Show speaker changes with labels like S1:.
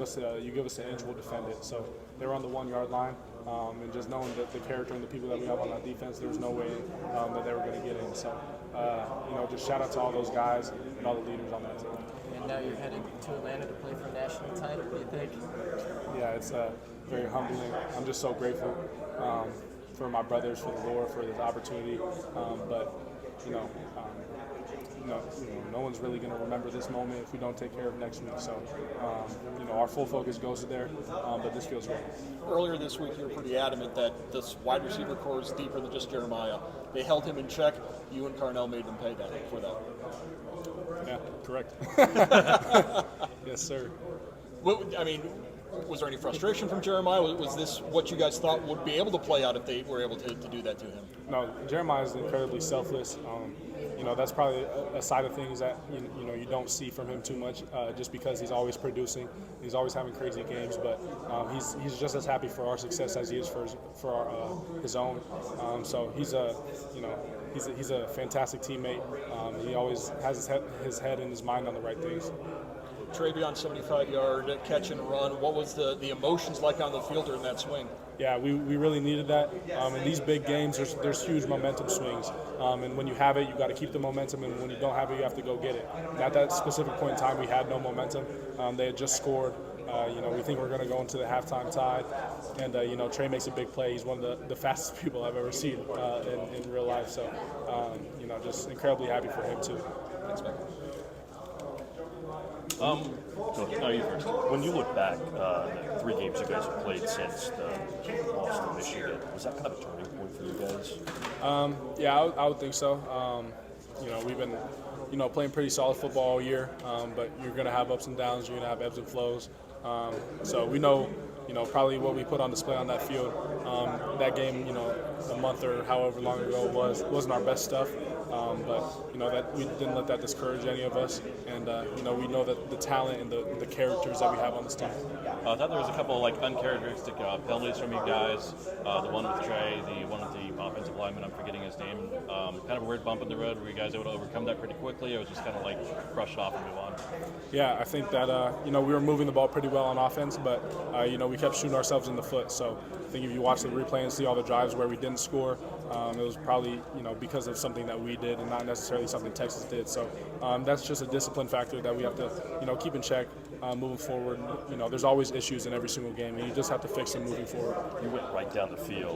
S1: us an inch, we'll defend it. So they were on the 1 yard line, and just knowing that the character and the people that we have on our defense, there was no way that they were going to get in. So just shout out to all those guys and all the leaders on that team.
S2: And now you're headed to Atlanta to play for a national title. What do you think?
S1: Yeah, it's very humbling. I'm just so grateful for my brothers, for the Lord, for this opportunity. But no one's really going to remember this moment if we don't take care of next week. So, our full focus goes there, but this feels great.
S3: Earlier this week, you were pretty adamant that this wide receiver core is deeper than just Jeremiah. They held him in check. You and Carnell made them pay that for that.
S1: Yeah, correct. Yes, sir.
S3: Was there any frustration from Jeremiah? Was this what you guys thought would be able to play out if they were able to do that to him?
S1: No, Jeremiah is incredibly selfless. That's probably a side of things that you don't see from him too much, just because he's always producing, he's always having crazy games. But he's just as happy for our success as he is for his own. So he's a fantastic teammate. He always has his head and his mind on the right things.
S3: Trayvion's 75-yard catch and run. What was the emotions like on the field during that swing?
S1: Yeah, we really needed that. In these big games, there's huge momentum swings. And when you have it, you got to keep the momentum. And when you don't have it, you have to go get it. And at that specific point in time, we had no momentum. They had just scored. We think we're going to go into the halftime tie. And, Trey makes a big play. He's one of the fastest people I've ever seen in real life. So, just incredibly happy for him, too.
S3: Thanks, man.
S4: You first. When you look back, the 3 games you guys have played since the loss to Michigan, was that kind of a turning point for you guys?
S1: Yeah, I would think so. We've been, playing pretty solid football all year, but you're going to have ups and downs. You're going to have ebbs and flows. So we know, probably what we put on display on that field. That game, a month or however long ago wasn't our best stuff. But that we didn't let that discourage any of us, and we know that the talent and the characters that we have on this team.
S4: I thought there was a couple of uncharacteristic penalties from you guys. The one with Trey, the one with the offensive lineman. I'm forgetting his name. Kind of a weird bump in the road. Were you guys able to overcome that pretty quickly, or was just kind of brush it off and move on?
S1: Yeah, I think that we were moving the ball pretty well on offense, but we kept shooting ourselves in the foot. So I think if you watch the replay and see all the drives where we didn't score, it was probably because of something that we did and not necessarily something Texas did. So that's just a discipline factor that we have to keep in check moving forward. There's always issues in every single game, and you just have to fix them moving forward.
S4: You went right down the field.